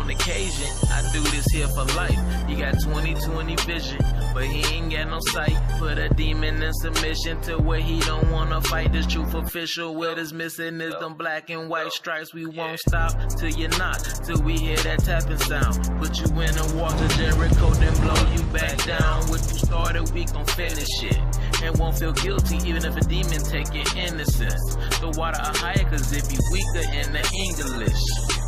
on occasion. I do this here for life. He got 20/20 vision, but he ain't got no sight. Put a demon in submission to where he don't wanna fight. This truth official, what is missing is them black and white stripes. We won't stop till you knock, till we hear that tapping sound. Put you in the water, Jericho, then blow you back down. What you started, we gon' finish it. And won't feel guilty even if a demon take your innocence. The water are higher cause it be weaker in the English.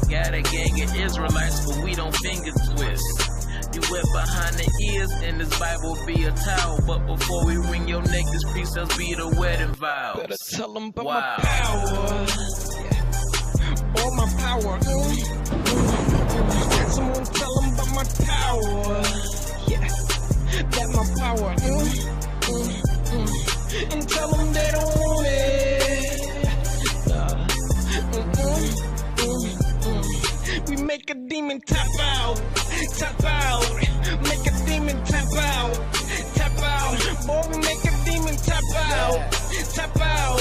Got a gang of Israelites, but we don't finger twist. You wet behind the ears, and this Bible be a towel. But before we ring your neck, this precepts be the wedding vows. Better tell them about my power. All my power. Someone tell them about my power. Yeah, that my power. And tell them they don't want it. We make a demon tap out. Tap out. Make a demon tap out. Tap out. Boy, we make a demon tap out. Tap out.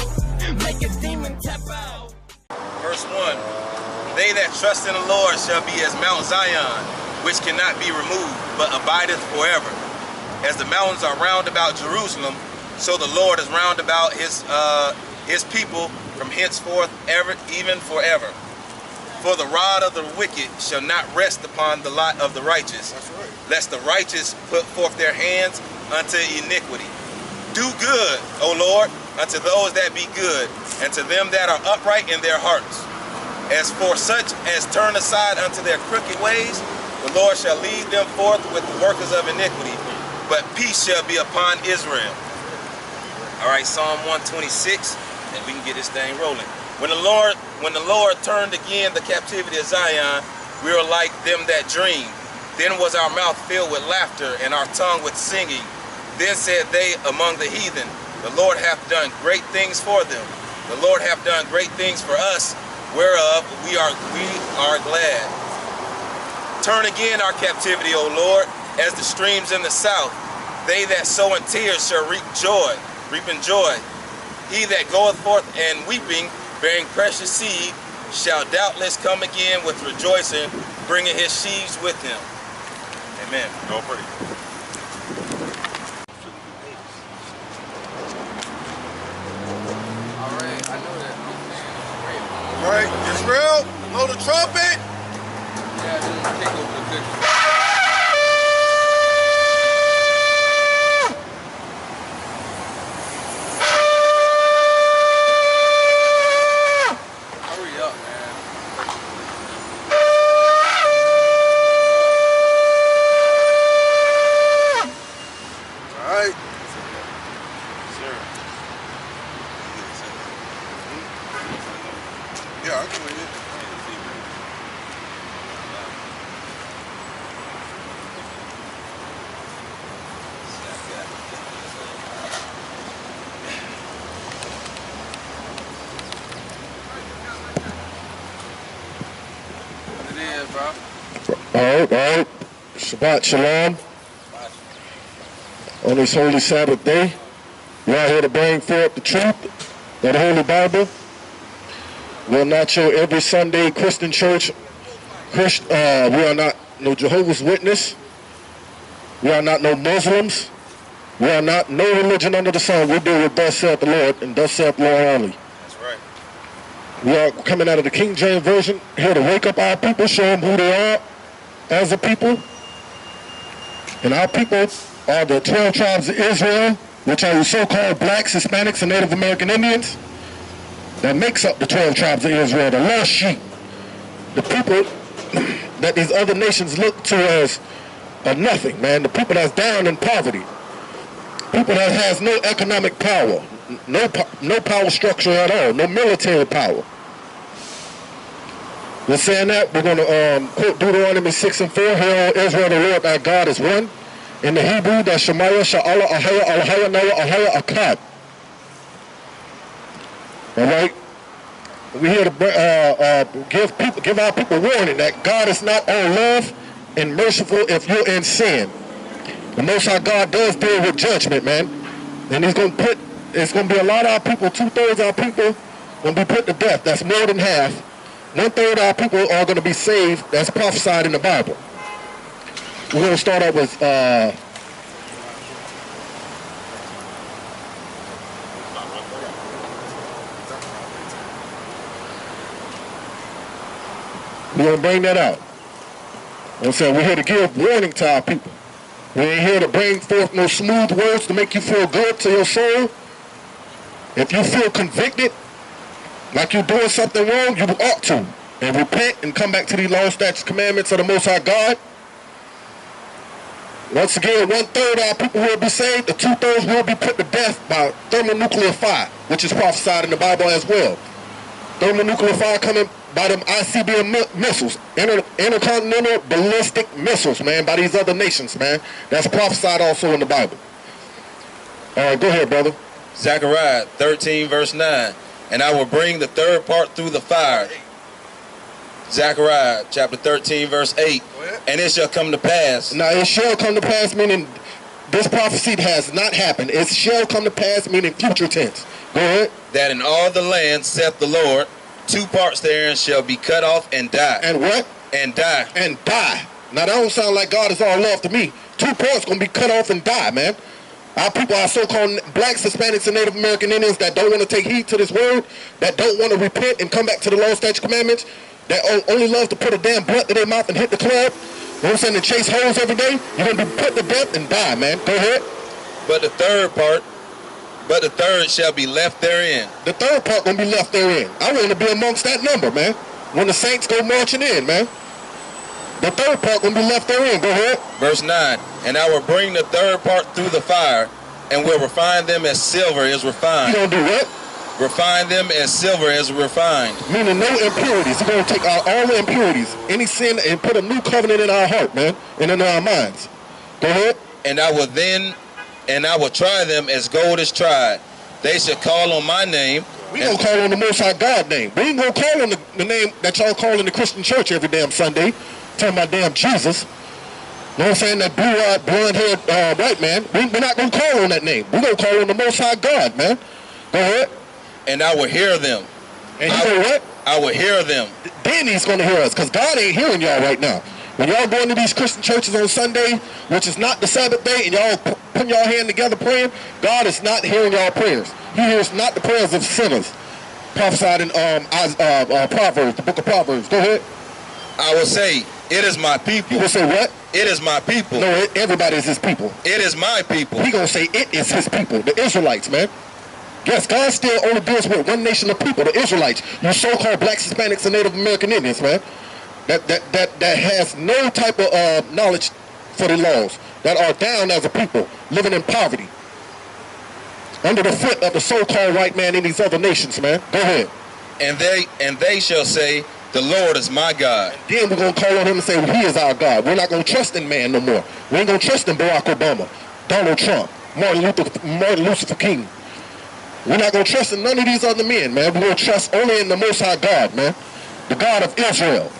Make a demon tap out. Verse 1. They that trust in the Lord shall be as Mount Zion, which cannot be removed, but abideth forever. As the mountains are round about Jerusalem, so the Lord is round about his people from henceforth ever, even forever. For the rod of the wicked shall not rest upon the lot of the righteous, lest the righteous put forth their hands unto iniquity. Do good, O Lord, unto those that be good, and to them that are upright in their hearts. As for such as turn aside unto their crooked ways, the Lord shall lead them forth with the workers of iniquity, but peace shall be upon Israel. All right, Psalm 126, and we can get this thing rolling. When the Lord turned again the captivity of Zion, we were like them that dream. Then was our mouth filled with laughter and our tongue with singing. Then said they among the heathen, the Lord hath done great things for them. The Lord hath done great things for us, whereof we are glad. Turn again our captivity, O Lord, as the streams in the south. They that sow in tears shall reap in joy. He that goeth forth and weeping, bearing precious seed, shall doubtless come again with rejoicing, bringing his sheaves with him. Amen. Go pretty. All right, I know that. All right, Israel, blow the trumpet. Yeah, this is take over the good. Yeah, I can read it. What it is, bro? All right. Shabbat Shalom. On this holy Sabbath day, we are here to bring forth the truth of the Holy Bible. We're not your every Sunday Christian church. We are not no Jehovah's Witness. We are not no Muslims. We are not no religion under the sun. We deal with thus saith the Lord, and thus saith the Lord only. That's right. We are coming out of the King James Version, here to wake up our people, show them who they are as a people. And our people are the 12 tribes of Israel, which are the so-called blacks, Hispanics, and Native American Indians. That makes up the 12 tribes of Israel, the lost sheep. The people that these other nations look to as nothing, man. The people that's down in poverty. People that has no economic power, no power structure at all, no military power. We're saying that, we're going to quote Deuteronomy 6:4, Hear, O Israel, the Lord thy God is one. In the Hebrew, that's Shemaiah, Sha'ala, Ahaya, Alahaya, Noah, Ahaya, Akkad. All right? We're here to give our people warning that God is not all love and merciful if you're in sin. The Most High God does deal with judgment, man. And it's going to be a lot of our people, 2/3 of our people, going to be put to death. That's more than half. 1/3 of our people are going to be saved. That's prophesied in the Bible. We're going to start out with we're going to bring that out. I'm saying we're here to give warning to our people. We ain't here to bring forth no smooth words to make you feel good to your soul. If you feel convicted, like you're doing something wrong, you ought to. And repent and come back to these law, statutes, commandments of the Most High God. Once again, 1/3 of our people will be saved. The 2/3 will be put to death by thermonuclear fire, which is prophesied in the Bible as well. Thermonuclear fire coming by them ICBM missiles, intercontinental ballistic missiles, man, by these other nations, man. That's prophesied also in the Bible. All right, go ahead, brother. Zechariah 13 verse 9. And I will bring the third part through the fire. Zechariah chapter 13 verse 8. And it shall come to pass. Now it shall come to pass, meaning this prophecy has not happened. It shall come to pass, meaning future tense. Go ahead. That in all the land, saith the Lord, 2 parts therein shall be cut off and die. And what? And die. And die. Now that don't sound like God is all love to me. 2 parts gonna be cut off and die, man. Our people are so-called blacks, Hispanics, and Native American Indians that don't want to take heed to this word, that don't want to repent and come back to the law, statutes, commandments, that only love to put a damn blunt to their mouth and hit the club. You know what I'm saying? And chase hoes every day. You're gonna be put to death and die, man. Go ahead. But the third shall be left therein. The third part gonna be left therein. I want to be amongst that number, man. When the saints go marching in, man. The third part gonna be left therein. Go ahead. Verse 9. And I will bring the third part through the fire, and will refine them as silver is refined. You gonna do what? Refine them as silver is refined. Meaning no impurities. You're gonna take out all the impurities, any sin, and put a new covenant in our heart, man, and in our minds. Go ahead. And I will try them as gold is tried. They shall call on my name. We gonna call on the Most High God name. We ain't gonna call on the name that y'all call in the Christian church every damn Sunday. Talking about damn Jesus. You know what I'm saying? That blue-eyed, blonde-haired white man. We're not gonna call on that name. We're gonna call on the Most High God, man. Go ahead. And I will hear them. And you know what? I will hear them. Then he's gonna hear us, because God ain't hearing y'all right now. When y'all going to these Christian churches on Sunday, which is not the Sabbath day, and y'all putting y'all hand together praying, God is not hearing y'all prayers. He hears not the prayers of sinners. Prophesied in Proverbs, the book of Proverbs. Go ahead. I will say, it is my people. You will say what? It is my people. No, everybody is his people. It is my people. He gonna say it is his people, the Israelites, man. Yes, God still only deals with one nation of people, the Israelites. You so-called blacks, Hispanics, and Native American Indians, man. That has no type of knowledge for the laws, that are down as a people, living in poverty, under the foot of the so-called white man in these other nations, man. Go ahead. And they shall say, the Lord is my God. And then we're going to call on him and say, well, he is our God. We're not going to trust in man no more. We ain't going to trust in Barack Obama, Donald Trump, Martin Luther King. We're not going to trust in none of these other men, man. We're going to trust only in the Most High God, man. The God of Israel.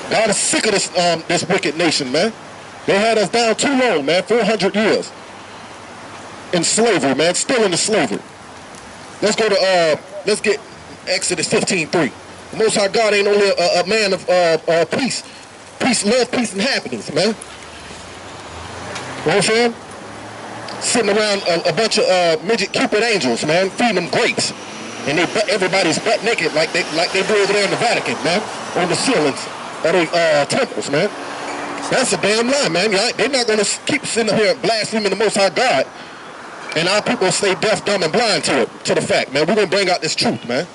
God is sick of this wicked nation, man. They had us down too long, man. 400 years in slavery, man. Still in slavery. Let's go to let's get Exodus 15:3. The Most High God ain't only a man of peace, love, peace, and happiness, man. You know what I'm saying? Sitting around a bunch of midget Cupid angels, man, feeding them grapes, and everybody's butt naked like they do over there in the Vatican, man, on the ceilings of the temples, man. That's a damn lie, man. They're not gonna keep sitting here blaspheming the Most High God, and our people stay deaf, dumb, and blind to the fact, man. We're gonna bring out this truth, man.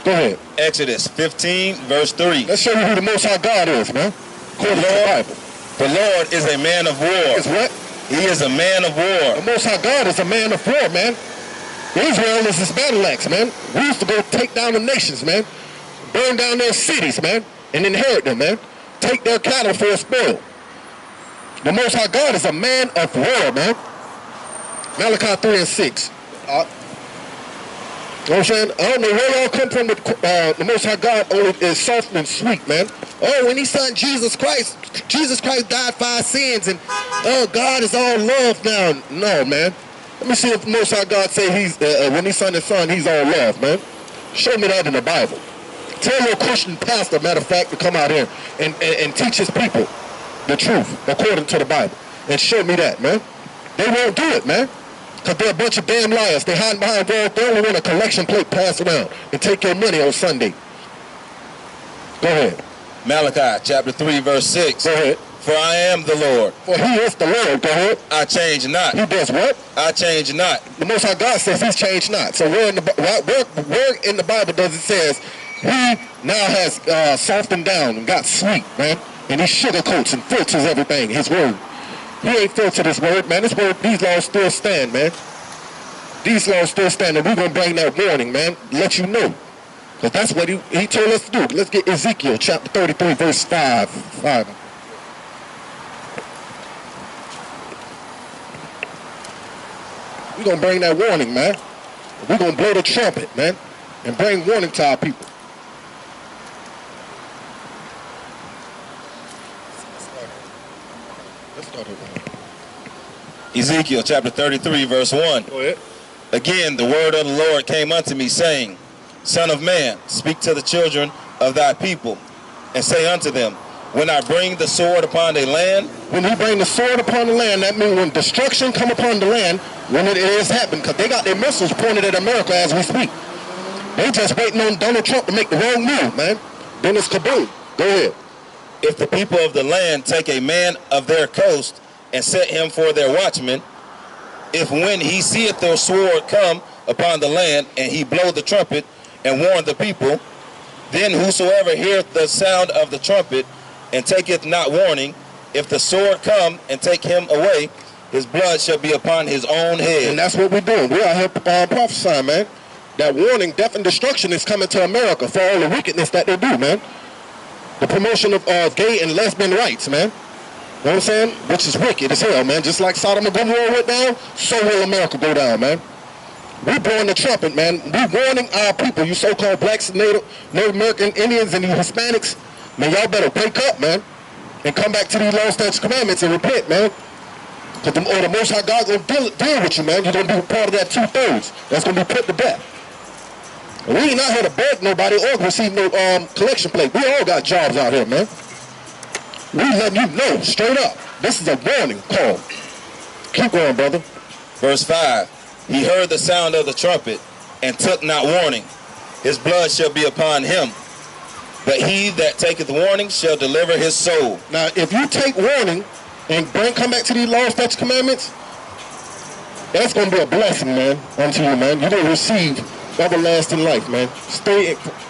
Go ahead. Exodus 15 verse 3. Let's show you who the Most High God is, man. According to the Bible. The Lord is a man of war. Is what? He is a man of war. The Most High God is a man of war, man. Israel is his battle axe, man. We used to go take down the nations, man. Burn down their cities, man, and inherit them, man. Take their cattle for a spoil. The Most High God is a man of war, man. Malachi 3:6. You know what I'm saying? I don't know where y'all come from, but the Most High God only is soft and sweet, man. Oh, when he sent Jesus Christ died for our sins, and oh, God is all love now. No, man. Let me see if the Most High God say he's when he sent his son, he's all love, man. Show me that in the Bible. Tell your Christian pastor, matter of fact, to come out here and teach his people the truth according to the Bible. And show me that, man. They won't do it, man. Because they're a bunch of damn liars. They hide behind walls. They only want a collection plate passed around and take your money on Sunday. Go ahead. Malachi chapter 3 verse 6. Go ahead. For I am the Lord. For he is the Lord. Go ahead. I change not. He does what? I change not. The Most High God says he's changed not. So where in the Bible does it says he now has softened down and got sweet, man? And he sugarcoats and filters everything, his word. He ain't filtered his word, man. This word, these laws still stand, man. These laws still stand, and we're going to bring that warning, man. Let you know. Because that's what he told us to do. Let's get Ezekiel chapter 33, verse 5. We're going to bring that warning, man. We're going to blow the trumpet, man, and bring warning to our people. Let's start it. Ezekiel chapter 33 verse 1. Go ahead. Again, the word of the Lord came unto me, saying, Son of man, speak to the children of thy people, and say unto them, when I bring the sword upon a land. When he bring the sword upon the land, that means when destruction come upon the land, when it is happening, because they got their missiles pointed at America as we speak. They just waiting on Donald Trump to make the wrong move, man. Then it's kaboom. Go ahead. If the people of the land take a man of their coast and set him for their watchman, if when he seeth their sword come upon the land, and he blow the trumpet and warn the people, then whosoever heareth the sound of the trumpet and taketh not warning, if the sword come and take him away, his blood shall be upon his own head. And that's what we're doing. We're out here prophesying, man. That warning, death, and destruction is coming to America for all the wickedness that they do, man. The promotion of gay and lesbian rights, man. You know what I'm saying? Which is wicked as hell, man. Just like Sodom and Gomorrah went down, so will America go down, man. We're blowing the trumpet, man. We're warning our people, you so-called blacks, Native American Indians, and you Hispanics. Man, y'all better wake up, man, and come back to these law, statutes, commandments and repent, man. Because the Most High God's going to deal with you, man. You're going to be part of that 2/3. That's going to be put to death. And we ain't not here to beg nobody or receive no collection plate. We all got jobs out here, man. We letting you know, straight up. This is a warning call. Keep going, brother. Verse 5. He heard the sound of the trumpet and took not warning. His blood shall be upon him. But he that taketh warning shall deliver his soul. Now, if you take warning and come back to these laws, statutes, commandments, that's going to be a blessing, man, unto you, man. You're going to receive everlasting life, man.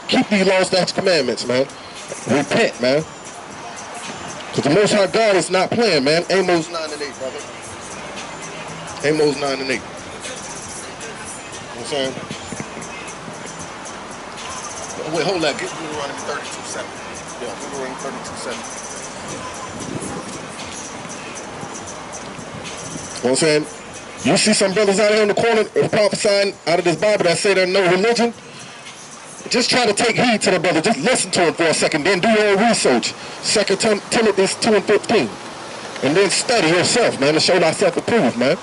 Keep these laws, statutes, commandments, man. Repent, man. Because the Most High God is not playing, man. Amos 9:8, brother. Amos 9:8. You know what I'm saying? Wait, hold that. Get Deuteronomy 32:7. Yeah, Deuteronomy 32:7. You know what I'm saying? You see some brothers out here in the corner prophesying out of this Bible that say there's no religion. Just try to take heed to the brother. Just listen to him for a second. Then do your own research. 2 Timothy 2:15. And then study yourself, man, to show thyself approved, man.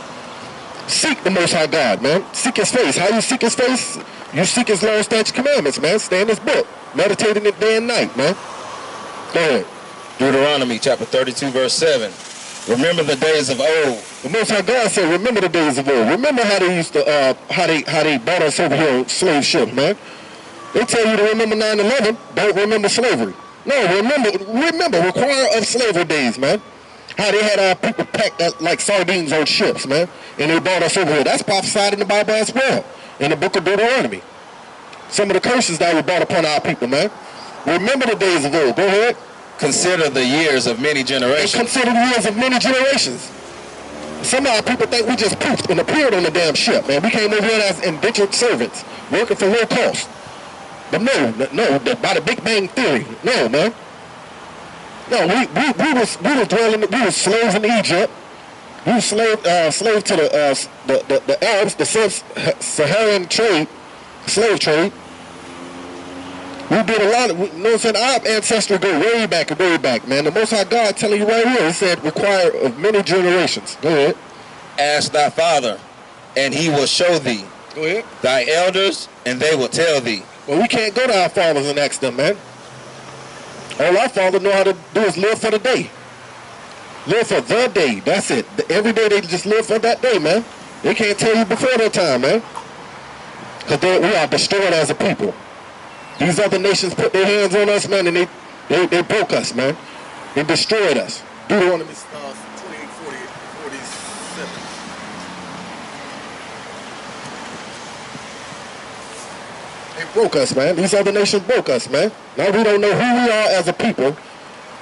Seek the Most High God, man. Seek his face. How you seek his face? You seek his law, statutes, commandments, man. Stay in his book. Meditate in it day and night, man. Go ahead. Deuteronomy chapter 32 verse 7. Remember the days of old. The Most High God said, remember the days of old. Remember how they used to, how they brought us over here on slave ship, man. They tell you to remember 9/11, don't remember slavery. No, remember require of slavery days, man. How they had our people packed like sardines on ships, man. And they brought us over here. That's prophesied in the Bible as well. In the book of Deuteronomy. Some of the curses that were brought upon our people, man. Remember the days of old. Go ahead. Consider the years of many generations. And consider the years of many generations. Some of our people think we just poofed and appeared on the damn ship, man. We came over here as indentured servants, working for low cost. But no, by the Big Bang Theory. No, man. No, we were slaves in Egypt. We were slave to the Arabs, the Saharan trade, slave trade. We did a lot of, you know what I'm saying? Our ancestry go way back, man. The Most High God telling you right here, he said, require of many generations. Go ahead. Ask thy father, and he will show thee. Go ahead. Thy elders, and they will tell thee. Well, we can't go to our fathers and ask them, man. All our fathers know how to do is live for the day. Live for the day. That's it. Every day they just live for that day, man. They can't tell you before their time, man. Because we are destroyed as a people. These other nations put their hands on us, man, and they broke us, man. They destroyed us. Deuteronomy 28, 40, 47. They broke us, man. These other nations broke us, man. Now we don't know who we are as a people.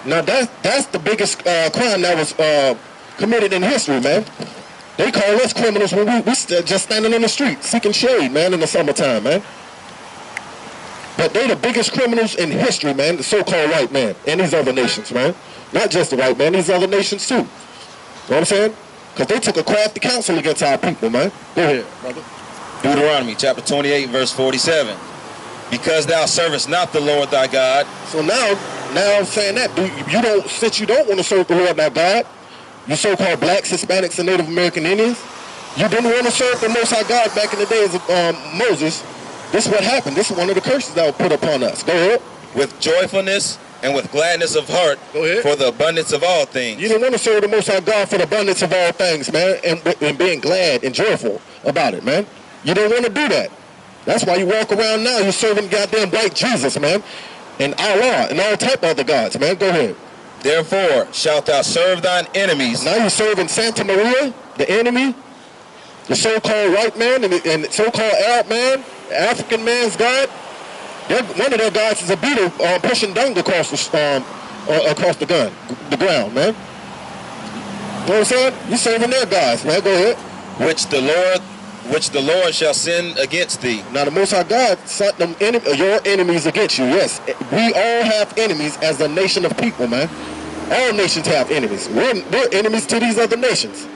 Now that's the biggest crime that was committed in history, man. They call us criminals when we just standing in the street seeking shade, man, in the summertime, man. But they the biggest criminals in history, man, the so-called white man and these other nations, man. Not just the white man, these other nations too. You know what I'm saying? Because they took a crafty counsel against our people, man. Go ahead, brother. Deuteronomy chapter 28, verse 47. Because thou servest not the Lord thy God. So now I'm saying that since you don't want to serve the Lord thy God, you so-called blacks, Hispanics, and Native American Indians, you didn't want to serve the Most High God back in the days of Moses. This is what happened. This is one of the curses that was put upon us. Go ahead. With joyfulness and with gladness of heart. Go ahead. For the abundance of all things. You didn't want to serve the Most High God for the abundance of all things, man, and being glad and joyful about it, man. You didn't want to do that. That's why you walk around now, you're serving goddamn white Jesus, man, and Allah, and all type of other gods, man. Go ahead. Therefore shalt thou serve thine enemies. Now you're serving Santa Maria, the enemy, the so-called white man, and so-called Arab man, the African man's god. One of their gods is a beetle pushing dung across the ground, man. You know what I'm saying? You're serving their gods, man. Go ahead. Which the Lord shall send against thee. Now the Most High God sent them your enemies against you. Yes, we all have enemies as a nation of people, man. All nations have enemies. We're enemies to these other nations.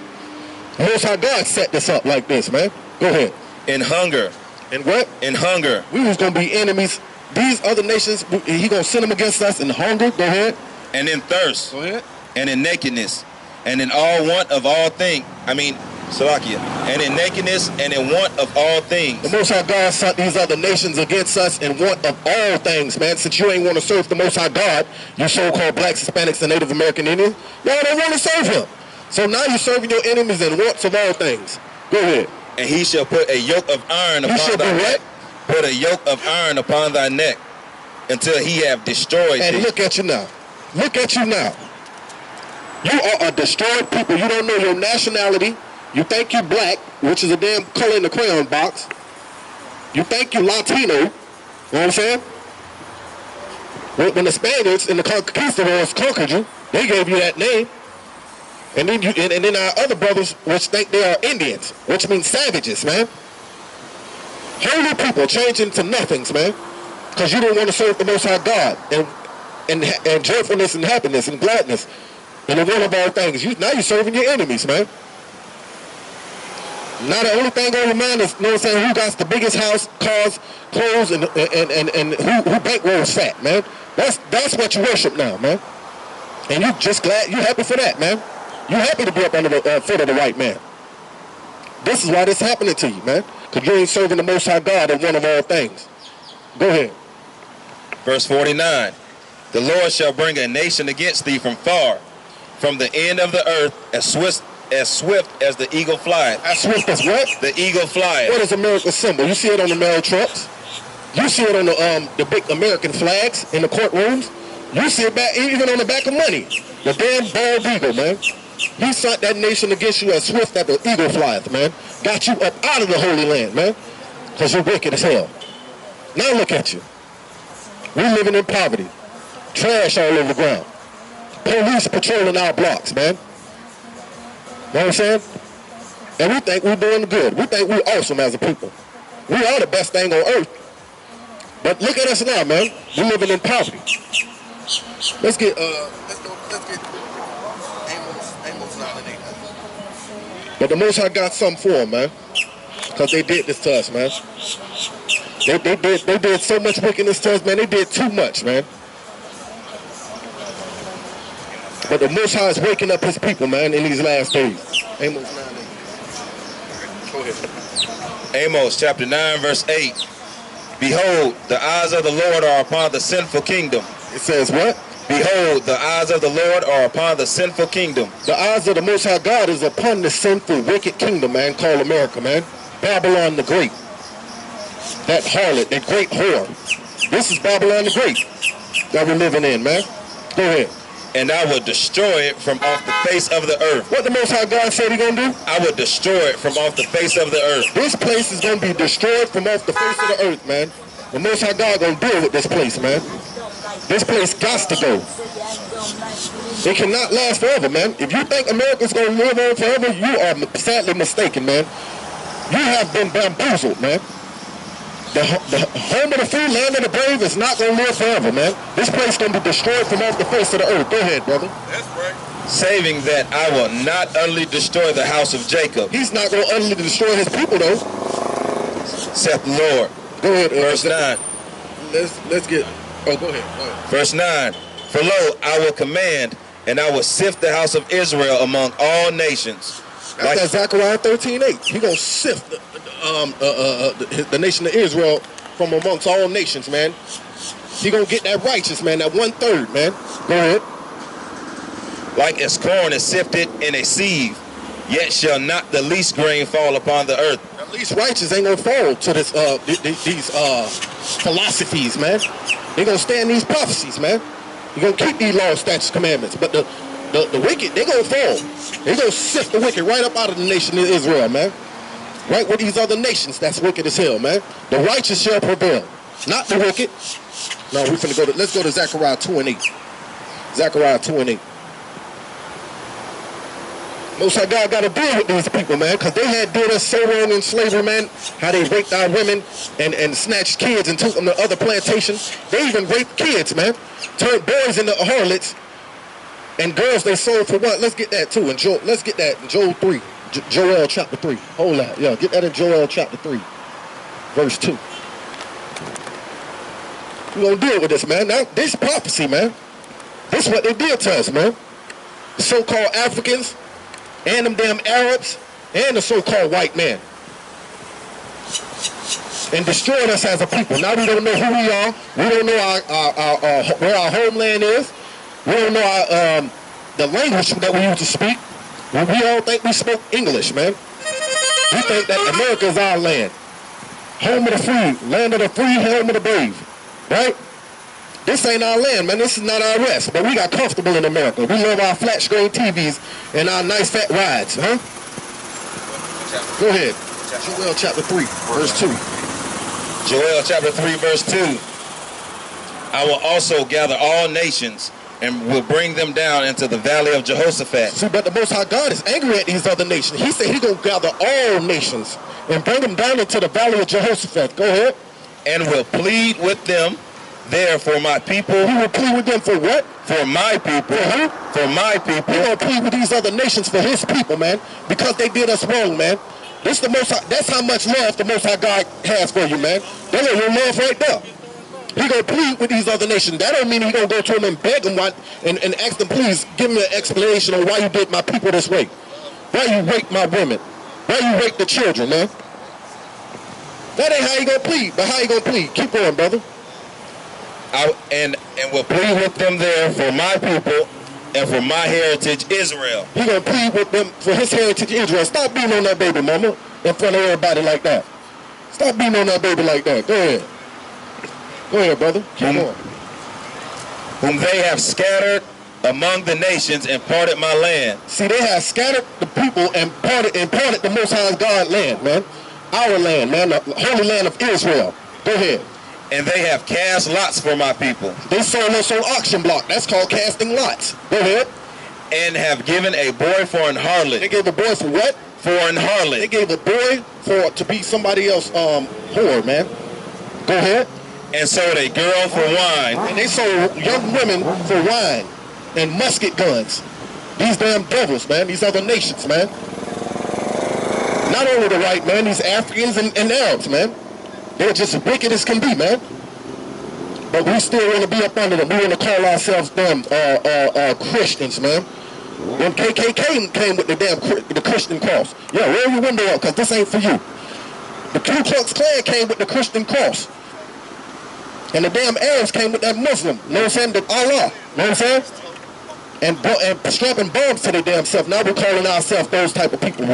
The Most High God set this up like this, man. Go ahead. In hunger. In what? In hunger. We was going to be enemies. These other nations, he going to send them against us in hunger. Go ahead. And in thirst. Go ahead. And in nakedness. And in all want of all things. Salakia. And in nakedness and in want of all things. The Most High God sent these other nations against us in want of all things, man. Since you ain't want to serve the Most High God, you so-called blacks, Hispanics, and Native American Indians, y'all don't want to serve him. So now you're serving your enemies in wants of all things. Go ahead. And he shall put a yoke of iron upon thy neck. Put a yoke of iron upon thy neck until he have destroyed and thee. Look at you now. Look at you now. You are a destroyed people. You don't know your nationality. You think you're black, which is a damn color in the crayon box. You think you're Latino. You know what I'm saying? When the Spaniards and the conquistadors conquered you, they gave you that name. And then our other brothers, which think they are Indians, which means savages, man. Holy people changing to nothings, man. Because you don't want to serve the Most High God and joyfulness and happiness and gladness and the one of all things. Now you're serving your enemies, man. Now the only thing on your mind is, you know what I'm saying, who got the biggest house, cars, clothes, and who bankrolls fat, man. That's what you worship now, man. And you just glad, you happy for that, man. You happy to be up under the foot of the white man. This is why this happening to you, man. Because you ain't serving the Most High God of one of all things. Go ahead. Verse 49. The Lord shall bring a nation against thee from far, from the end of the earth, as swift as the eagle flieth. As swift as what? The eagle flieth. What is America's symbol? You see it on the mail trucks. You see it on the big American flags in the courtrooms. You see it even on the back of money. The damn bald eagle, man. He sent that nation against you as swift as the eagle flieth, man. Got you up out of the Holy Land, man. Because you're wicked as hell. Now look at you. We're living in poverty. Trash all over the ground. Police patrolling our blocks, man. Know what I'm saying? And we think we're doing good. We think we're awesome as a people. We are the best thing on earth. But look at us now, man. We're living in poverty. Let's get Amos out of there. But the Most High got something for them, man. Because they did this to us, man. They did so much wickedness to us, man. They did too much, man. But the Most High is waking up his people, man, in these last days. Amos 9:8. Go ahead. Amos chapter 9, verse 8. Behold, the eyes of the Lord are upon the sinful kingdom. It says what? Behold, the eyes of the Lord are upon the sinful kingdom. The eyes of the Most High God is upon the sinful, wicked kingdom, man, called America, man. Babylon the Great. That harlot, that great whore. This is Babylon the Great that we're living in, man. Go ahead. And I will destroy it from off the face of the earth. What the Most High God said he gonna do? I will destroy it from off the face of the earth. This place is gonna be destroyed from off the face of the earth, man. The Most High God gonna deal with this place, man. This place got to go. It cannot last forever, man. If you think America's gonna live on forever, you are sadly mistaken, man. You have been bamboozled, man. The home of the free, land of the brave is not going to live forever, man. This place is going to be destroyed from off the face of the earth. Go ahead, brother. That's right. Saving that I will not utterly destroy the house of Jacob. He's not going to utterly destroy his people, though. Saith the Lord. Go ahead. Verse 9. Let's get... Oh, go ahead. Go ahead. Verse 9. For lo, I will command, and I will sift the house of Israel among all nations. That's Zechariah 13:8. He going to sift the nation of Israel from amongst all nations, man. He gonna get that righteous, man, that 1/3, man. Go ahead. Like as corn is sifted in a sieve, yet shall not the least grain fall upon the earth. The least righteous ain't gonna fall to this these philosophies, man. They gonna stand these prophecies, man. They gonna keep these laws, statutes, commandments. But the wicked, they gonna fall. They gonna sift the wicked right up out of the nation of Israel, man. Right with these other nations that's wicked as hell, man. The righteous shall prevail, not the wicked. No, we're finna let's go to Zechariah 2:8. Zechariah 2:8. Most High God got to deal with these people, man, because they had did us so wrong in slavery, man. How they raped our women and snatched kids and took them to other plantations. They even raped kids, man. Turned boys into harlots. And girls they sold for what? Let's get that too. And let's get that in Joel 3. Joel chapter 3. Hold that. Yeah, get that in Joel chapter 3. Verse 2. We're going to deal with this, man. Now, this prophecy, man. This is what they did to us, man. The so-called Africans and them damn Arabs and the so-called white man. And destroyed us as a people. Now we don't know who we are. We don't know where our homeland is. We don't know the language that we used to speak. We all think we spoke English, man. We think that America is our land. Home of the free, land of the free, home of the brave. Right? This ain't our land, man. This is not our rest. But we got comfortable in America. We love our flat screen TVs and our nice fat rides, huh? Go ahead. Joel chapter 3, verse 2. Joel chapter 3, verse 2. I will also gather all nations and will bring them down into the valley of Jehoshaphat. See, but the Most High God is angry at these other nations. He said He's going to gather all nations and bring them down into the valley of Jehoshaphat. Go ahead. And will plead with them there for my people. He will plead with them for what? For my people. For who? For my people. He's going to plead with these other nations for His people, man, because they did us wrong, man. This the Most High, that's how much love the Most High God has for you, man. That's your love right there. He gonna plead with these other nations. That don't mean he gonna go to them and beg them and ask them, please give me an explanation on why you did my people this way. Why you raped my women. Why you raped the children, man. That ain't how he gonna plead. But how he gonna plead? Keep going, brother. And will plead with them there for my people and for my heritage Israel. He gonna plead with them for his heritage Israel. Stop beating on that baby mama in front of everybody like that. Stop beating on that baby like that. Go ahead. Go ahead, brother. Keep going. Whom they have scattered among the nations and parted my land. See, they have scattered the people and parted the Most High God land, man. Our land, man, the holy land of Israel. Go ahead. And they have cast lots for my people. They sold us on auction block. That's called casting lots. Go ahead. And have given a boy for an harlot. They gave a boy for what? For an harlot. They gave a boy to be somebody else whore, man. Go ahead. And sold a girl for wine. And they sold young women for wine and musket guns. These damn devils, man. These other nations, man. Not only the white, man. These Africans and Arabs, man. They're just as wicked as can be, man. But we still want to be up under them. We want to call ourselves damn Christians, man. When KKK came with the Christian cross. Yeah, roll your window up, because this ain't for you. The Ku Klux Klan came with the Christian cross. And the damn Arabs came with that Muslim, you know what I'm saying, that Allah, you know what I'm saying? And strapping bombs to their damn self. Now we're calling ourselves those type of people.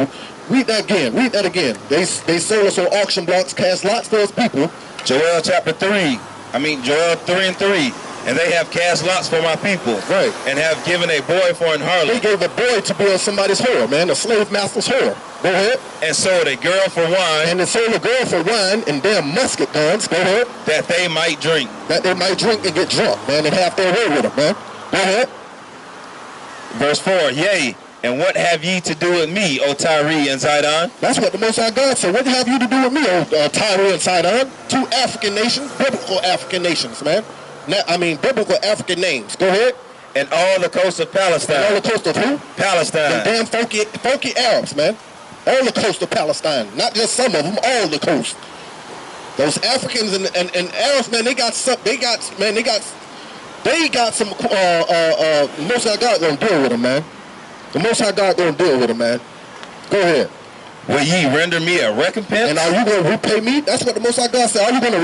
Read that again. They sold us on auction blocks, cast lots for those people. Joel chapter 3. Joel 3:3. And they have cast lots for my people. Right. And have given a boy for an harlot. They gave a boy to be on somebody's whore, man, a slave master's whore. Go ahead. And sold a girl for wine. And they sold a girl for wine and damn musket guns. Go ahead. That they might drink. That they might drink and get drunk, man, and have their way with them, man. Go ahead. Verse 4. Yea, and what have ye to do with me, O Tyre and Zidon? That's what the Most High God said. What have you to do with me, O Tyre and Zidon? Two African nations, biblical African nations, man. Biblical African names. Go ahead. And all the coast of Palestine. And all the coast of who? Palestine. The damn funky Arabs, man. All the coast of Palestine. Not just some of them, all the coast. Those Africans and Arabs, man, they got some Most High God gonna deal with them, man. The Most High God gonna deal with them, man. Go ahead. Will ye render me a recompense? And are you gonna repay me? That's what the Most High God said. Are you gonna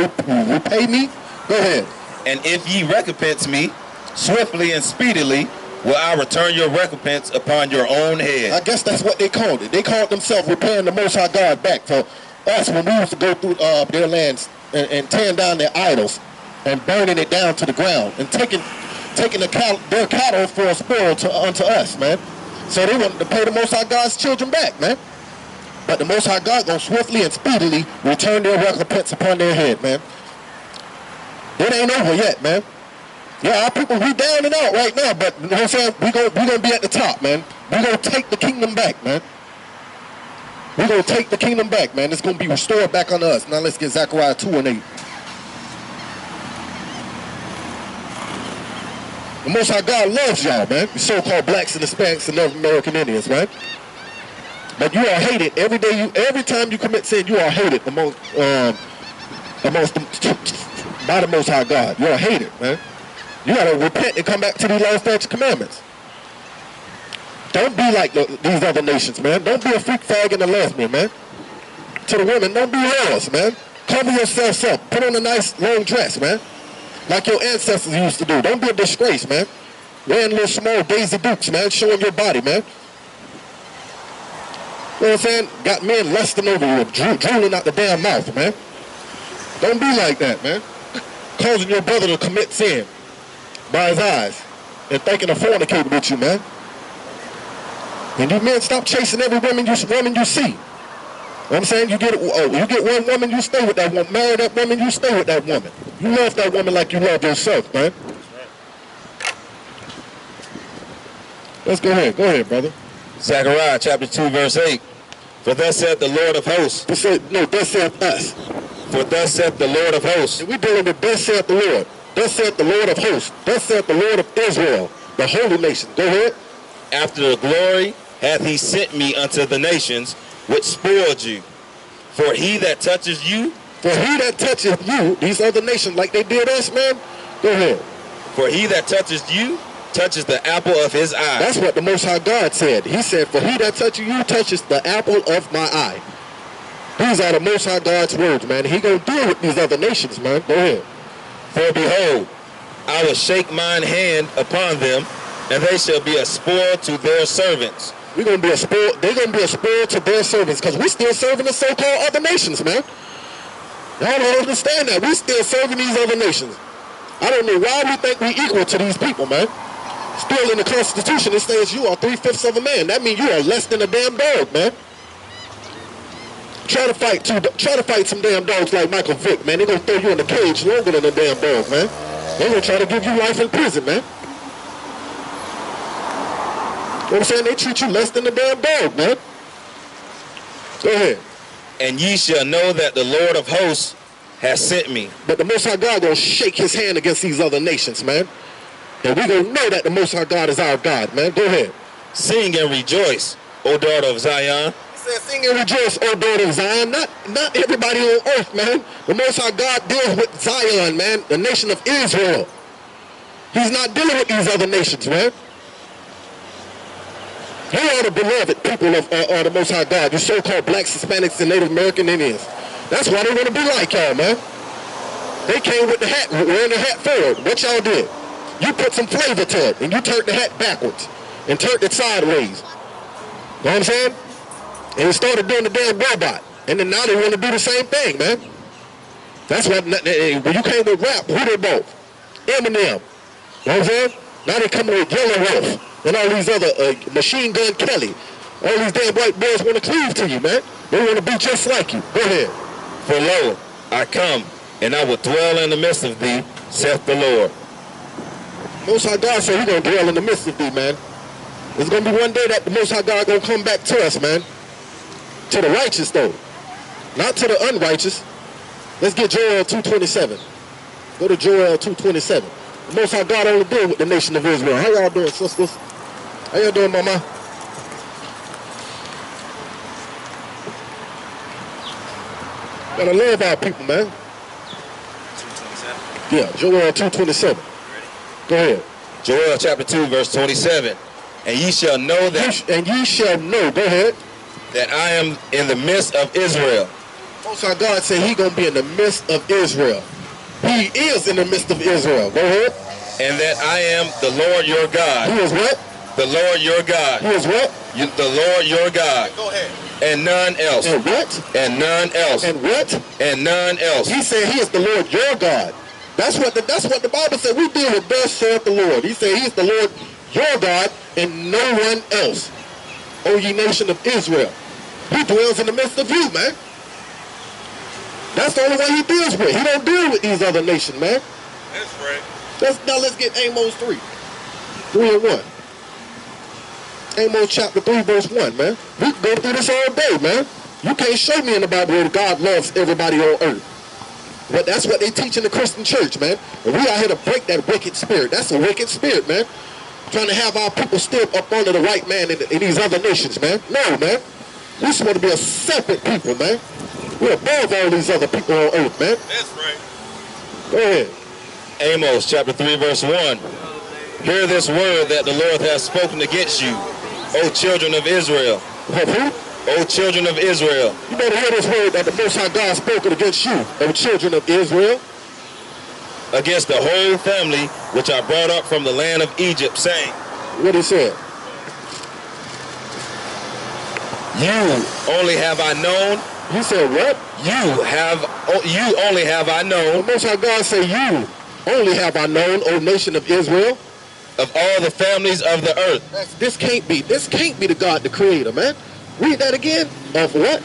repay me? Go ahead. And if ye recompense me, swiftly and speedily will I return your recompense upon your own head. I guess that's what they called it. They called themselves repaying the Most High God back for us when we used to go through their lands and tearing down their idols and burning it down to the ground and taking their cattle for a spoil unto us, man. So they wanted to pay the Most High God's children back, man. But the Most High God gonna swiftly and speedily return their recompense upon their head, man. It ain't over yet, man. Yeah, our people, we down and out right now, but you know what I'm saying? We gonna be at the top, man. We're gonna take the kingdom back, man. We're gonna take the kingdom back, man. It's gonna be restored back unto us. Now let's get Zechariah 2:8. The Most High God loves y'all, man. The so-called blacks and Hispanics and Native American Indians, right? But you are hated every day. Every time you commit sin, you are hated by the Most High God. You are hated, man. You gotta repent and come back to these laws, statutes, commandments. Don't be like these other nations, man. Don't be a freak, fag, and a lesbian, man. To the women, don't be whores, man. Cover yourselves up. Put on a nice long dress, man. Like your ancestors used to do. Don't be a disgrace, man. Wearing little small Daisy Dukes, man. Showing your body, man. You know what I'm saying? Got men lusting over you, drooling out the damn mouth, man. Don't be like that, man. Causing your brother to commit sin by his eyes and thinking of fornicating with you, man. And you men, stop chasing every woman you see. You know what I'm saying? You get one woman, you stay with that woman. Marry that woman, you stay with that woman. You love that woman like you love yourself, man. Let's go ahead. Go ahead, brother. Zechariah chapter 2, verse 8. For thus saith the Lord of hosts. Thus saith us. For thus saith the Lord of hosts. And we're dealing with thus saith the Lord. Thus saith the Lord of hosts. Thus saith the Lord of Israel, the holy nation. Go ahead. After the glory hath he sent me unto the nations which spoiled you. For he that touches you, these other nations like they did us, man. Go ahead. For he that touches you, touches the apple of his eye. That's what the Most High God said. He said, for he that touches you, touches the apple of my eye. These are the Most High God's words, man. He gonna deal with these other nations, man. Go ahead. For behold, I will shake mine hand upon them, and they shall be a spoil to their servants. They're gonna be a spoil to their servants, because we're still serving the so-called other nations, man. Y'all don't understand that. We're still serving these other nations. I don't know why we think we're equal to these people, man. Still in the Constitution, it says you are 3/5 of a man. That means you are less than a damn dog, man. Try to fight some damn dogs like Michael Vick, man. They're gonna throw you in the cage longer than a damn dog, man. They're gonna try to give you life in prison, man. You know what I'm saying? They treat you less than a damn dog, man. Go ahead. And ye shall know that the Lord of hosts has sent me. But the Most High God gonna shake his hand against these other nations, man. And we gonna know that the Most High God is our God, man. Go ahead. Sing and rejoice, O daughter of Zion. He said, sing and rejoice, O daughter of Zion. Not everybody on earth, man. The Most High God deals with Zion, man, the nation of Israel. He's not dealing with these other nations, man. You are the beloved people of the Most High God, you so-called blacks, Hispanics, and Native American Indians. That's why they want to be like y'all, man. They came with the hat, wearing the hat forward. What y'all did? You put some flavor to it, and you turned the hat backwards and turned it sideways. You know what I'm saying? And they started doing the damn robot. And then now they want to do the same thing, man. That's what, when you came with rap, who they both? Eminem. You know what I'm saying? Now they coming with Yellow Wolf and all these other Machine Gun Kelly. All these damn white boys want to cleave to you, man. They want to be just like you. Go ahead. For lo, I come, and I will dwell in the midst of thee, saith the Lord. Most High God said He's going to dwell in the midst of thee, man. There's going to be one day that the Most High God going to come back to us, man. To the righteous, though. Not to the unrighteous. Let's get Joel 2:27. Go to Joel 2:27. The Most High God only deal with the nation of Israel. How y'all doing, sisters? How y'all doing, mama? Gotta love our people, man. 2:27. Yeah, Joel 2:27. Go ahead. Joel chapter 2, verse 27. And ye shall know that... And ye shall know, go ahead. That I am in the midst of Israel. Most High God said He gonna be in the midst of Israel. He is in the midst of Israel. Go ahead. And that I am the Lord your God. He is what? The Lord your God. He is what? The Lord your God. Go ahead. And none else. And what? And none else. And what? And none else. He said He is the Lord your God. That's what the Bible said. We deal with thus saith the Lord. He said He's the Lord your God and no one else. O ye nation of Israel. He dwells in the midst of you, man. That's the only one He deals with. He don't deal with these other nations, man. That's right. Now let's get Amos 3. 3 and 1. Amos chapter 3, verse 1, man. We can go through this all day, man. You can't show me in the Bible where God loves everybody on earth. But that's what they teach in the Christian church, man. And we out here to break that wicked spirit. That's a wicked spirit, man. Trying to have our people still up under the white man in these other nations, man. No, man. We're supposed to be a separate people, man. We're above all these other people on earth, man. That's right. Go ahead. Amos chapter 3, verse 1. Hear this word that the Lord has spoken against you, O children of Israel. O children of Israel. You better hear this word that the Most High God spoken against you, O children of Israel. Against the whole family which I brought up from the land of Egypt, saying. What he said? You only have I known. He said what? You only have I known. The Most High God said, you only have I known, O nation of Israel. Of all the families of the earth. This can't be the God, the Creator, man. Read that again. Of what?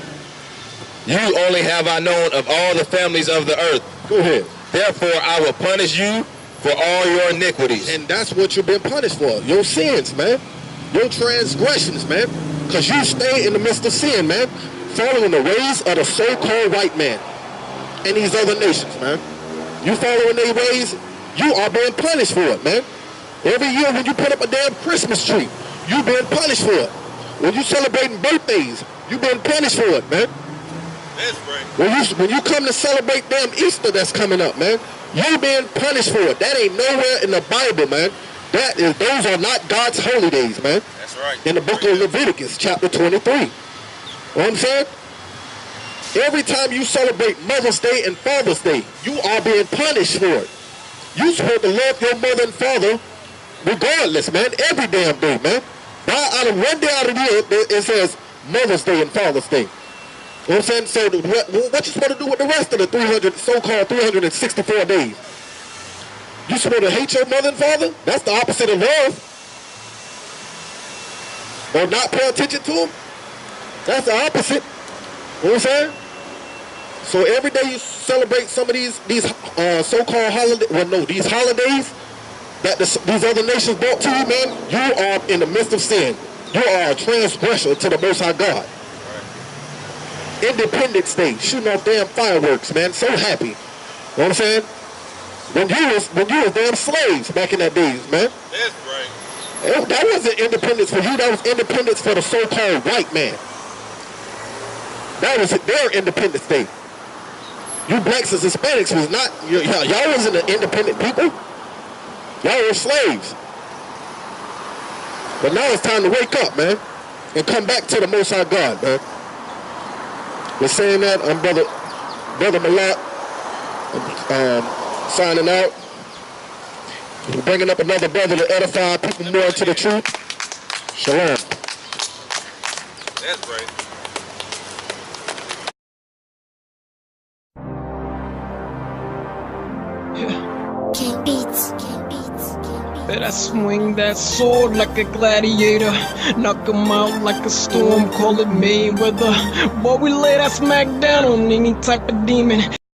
You only have I known of all the families of the earth. Go ahead. Therefore I will punish you for all your iniquities. And that's what you've been punished for. Your sins, man. Your transgressions, man. Because you stay in the midst of sin, man. Following the ways of the so-called white man and these other nations, man. You following their ways, you are being punished for it, man. Every year when you put up a damn Christmas tree, you being punished for it. When you celebrating birthdays, you being punished for it, man. That's right. When you come to celebrate damn Easter that's coming up, man, you being punished for it. That ain't nowhere in the Bible, man. Those are not God's holy days, man. That's right. In the book of Leviticus, chapter 23. You know what I'm saying? Every time you celebrate Mother's Day and Father's Day, you are being punished for it. You supposed to love your mother and father regardless, man. Every damn day, man. Out of one day out of the year, it says Mother's Day and Father's Day. You know what I'm saying? So what you supposed to do with the rest of the so-called 364 days? You supposed to hate your mother and father? That's the opposite of love. Or not pay attention to them? That's the opposite. You know what I'm saying? So every day you celebrate some of these so-called holidays, these holidays that these other nations brought to you, man, you are in the midst of sin. You are a transgressor to the Most High God. Right. Independence Day, shooting off damn fireworks, man, so happy. You know what I'm saying? When you was damn slaves back in that days, man. That's right. That wasn't independence for you, that was independence for the so-called white man. That was their Independence Day. You blacks and Hispanics was not, y'all wasn't an independent people. Y'all were slaves. But now it's time to wake up, man, and come back to the Most High God, man. We're saying that, I'm Brother Malak. Signing out. We're bringing up another brother to edify people more into the truth. Shalom. That's great. King Beats. Bet I swing that sword like a gladiator, knock 'em out like a storm, call it Mayweather. Boy, we lay that smack down on any type of demon.